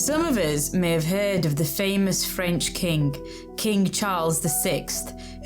Some of us may have heard of the famous French king, King Charles VI,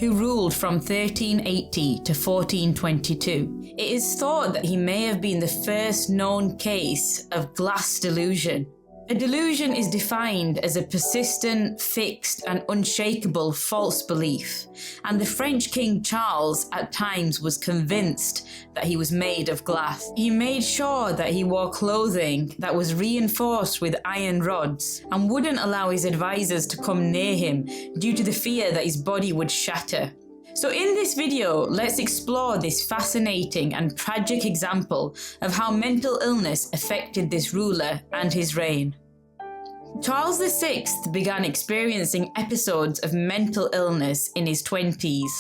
who ruled from 1380 to 1422. It is thought that he may have been the first known case of glass delusion. A delusion is defined as a persistent, fixed, and unshakable false belief, and the French King Charles at times was convinced that he was made of glass. He made sure that he wore clothing that was reinforced with iron rods and wouldn't allow his advisors to come near him due to the fear that his body would shatter. So in this video, let's explore this fascinating and tragic example of how mental illness affected this ruler and his reign. Charles VI began experiencing episodes of mental illness in his 20s.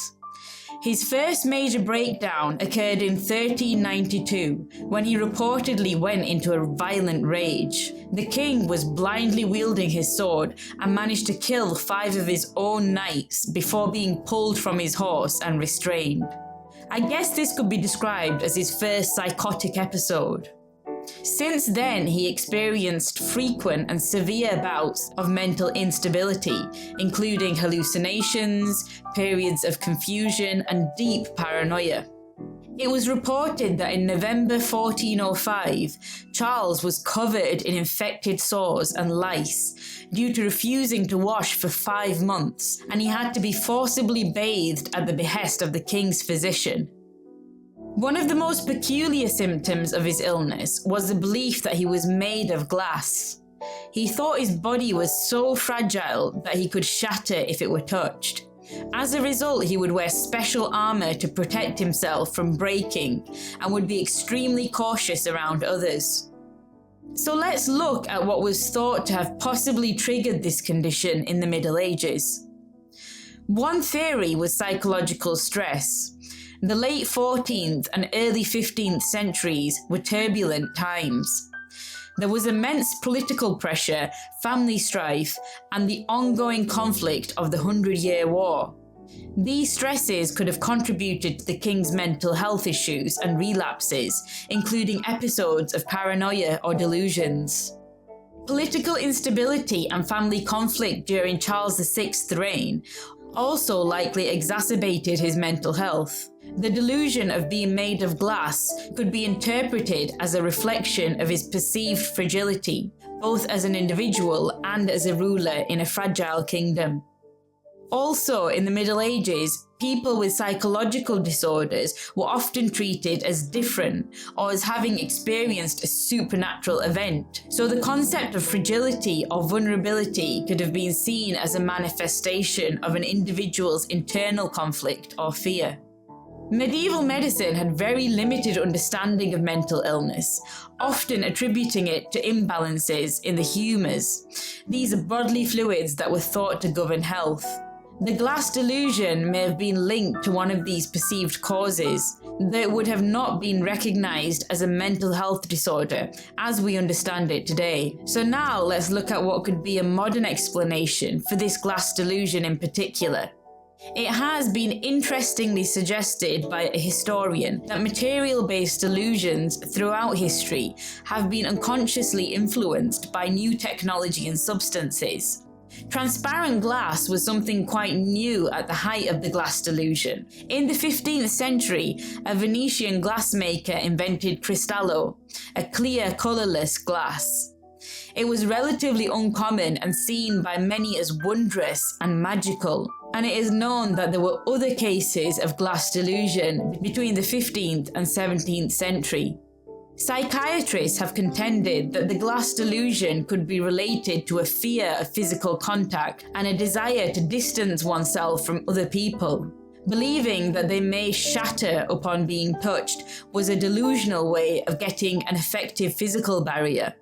His first major breakdown occurred in 1392, when he reportedly went into a violent rage. The king was blindly wielding his sword and managed to kill 5 of his own knights before being pulled from his horse and restrained. I guess this could be described as his first psychotic episode. Since then, he experienced frequent and severe bouts of mental instability, including hallucinations, periods of confusion, and deep paranoia. It was reported that in November 1405, Charles was covered in infected sores and lice due to refusing to wash for 5 months, and he had to be forcibly bathed at the behest of the king's physician. One of the most peculiar symptoms of his illness was the belief that he was made of glass. He thought his body was so fragile that he could shatter if it were touched. As a result, he would wear special armor to protect himself from breaking and would be extremely cautious around others. So let's look at what was thought to have possibly triggered this condition in the Middle Ages. One theory was psychological stress. The late 14th and early 15th centuries were turbulent times. There was immense political pressure, family strife, and the ongoing conflict of the 100-Year War. These stresses could have contributed to the king's mental health issues and relapses, including episodes of paranoia or delusions. Political instability and family conflict during Charles VI's reign also likely exacerbated his mental health. The delusion of being made of glass could be interpreted as a reflection of his perceived fragility, both as an individual and as a ruler in a fragile kingdom. Also, in the Middle Ages, people with psychological disorders were often treated as different or as having experienced a supernatural event. So the concept of fragility or vulnerability could have been seen as a manifestation of an individual's internal conflict or fear. Medieval medicine had very limited understanding of mental illness, often attributing it to imbalances in the humours. These are bodily fluids that were thought to govern health. The glass delusion may have been linked to one of these perceived causes, though it would have not been recognised as a mental health disorder as we understand it today. So now let's look at what could be a modern explanation for this glass delusion in particular. It has been interestingly suggested by a historian that material-based delusions throughout history have been unconsciously influenced by new technology and substances. Transparent glass was something quite new at the height of the glass delusion. In the 15th century, a Venetian glassmaker invented cristallo, a clear, colourless glass. It was relatively uncommon and seen by many as wondrous and magical, and it is known that there were other cases of glass delusion between the 15th and 17th century. Psychiatrists have contended that the glass delusion could be related to a fear of physical contact and a desire to distance oneself from other people. Believing that they may shatter upon being touched was a delusional way of getting an effective physical barrier.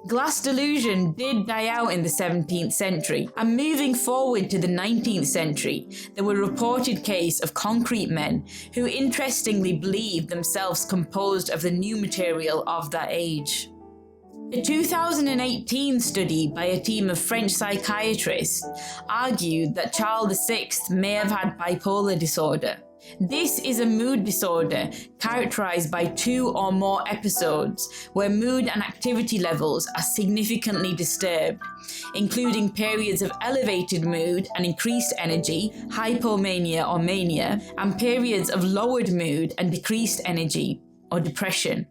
Glass delusion did die out in the 17th century, and moving forward to the 19th century, there were reported cases of concrete men who interestingly believed themselves composed of the new material of that age. A 2018 study by a team of French psychiatrists argued that Charles VI may have had bipolar disorder. This is a mood disorder characterized by 2 or more episodes where mood and activity levels are significantly disturbed, including periods of elevated mood and increased energy, hypomania or mania, and periods of lowered mood and decreased energy or depression.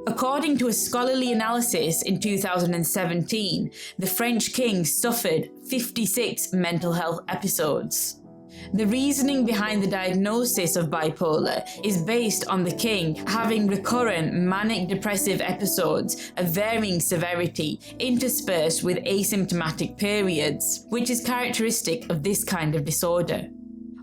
According to a scholarly analysis in 2017, the French king suffered 56 mental health episodes. The reasoning behind the diagnosis of bipolar is based on the king having recurrent manic depressive episodes of varying severity interspersed with asymptomatic periods, which is characteristic of this kind of disorder.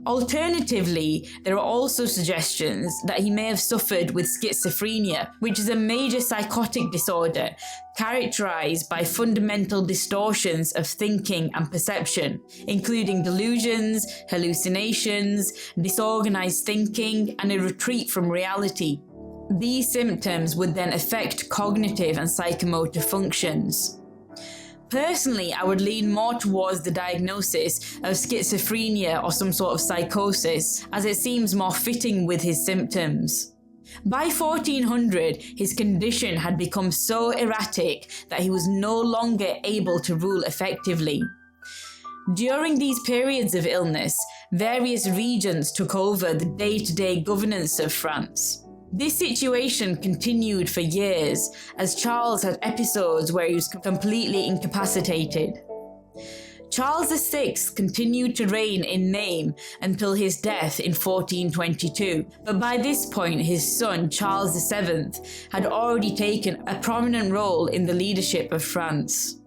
Alternatively, there are also suggestions that he may have suffered with schizophrenia, which is a major psychotic disorder characterized by fundamental distortions of thinking and perception, including delusions, hallucinations, disorganized thinking, and a retreat from reality. These symptoms would then affect cognitive and psychomotor functions. Personally, I would lean more towards the diagnosis of schizophrenia or some sort of psychosis, as it seems more fitting with his symptoms. By 1400, his condition had become so erratic that he was no longer able to rule effectively. During these periods of illness, various regents took over the day-to-day governance of France. This situation continued for years, as Charles had episodes where he was completely incapacitated. Charles VI continued to reign in name until his death in 1422, but by this point his son Charles VII had already taken a prominent role in the leadership of France.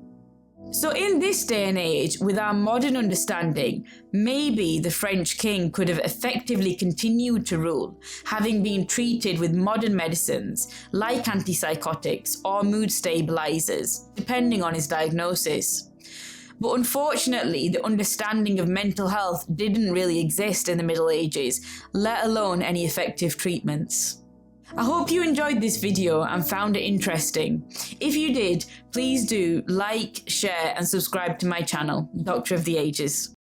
So in this day and age, with our modern understanding, maybe the French king could have effectively continued to rule, having been treated with modern medicines like antipsychotics or mood stabilizers, depending on his diagnosis. But unfortunately, the understanding of mental health didn't really exist in the Middle Ages, let alone any effective treatments. I hope you enjoyed this video and found it interesting. If you did, please do like, share and subscribe to my channel, Doctor of the Ages.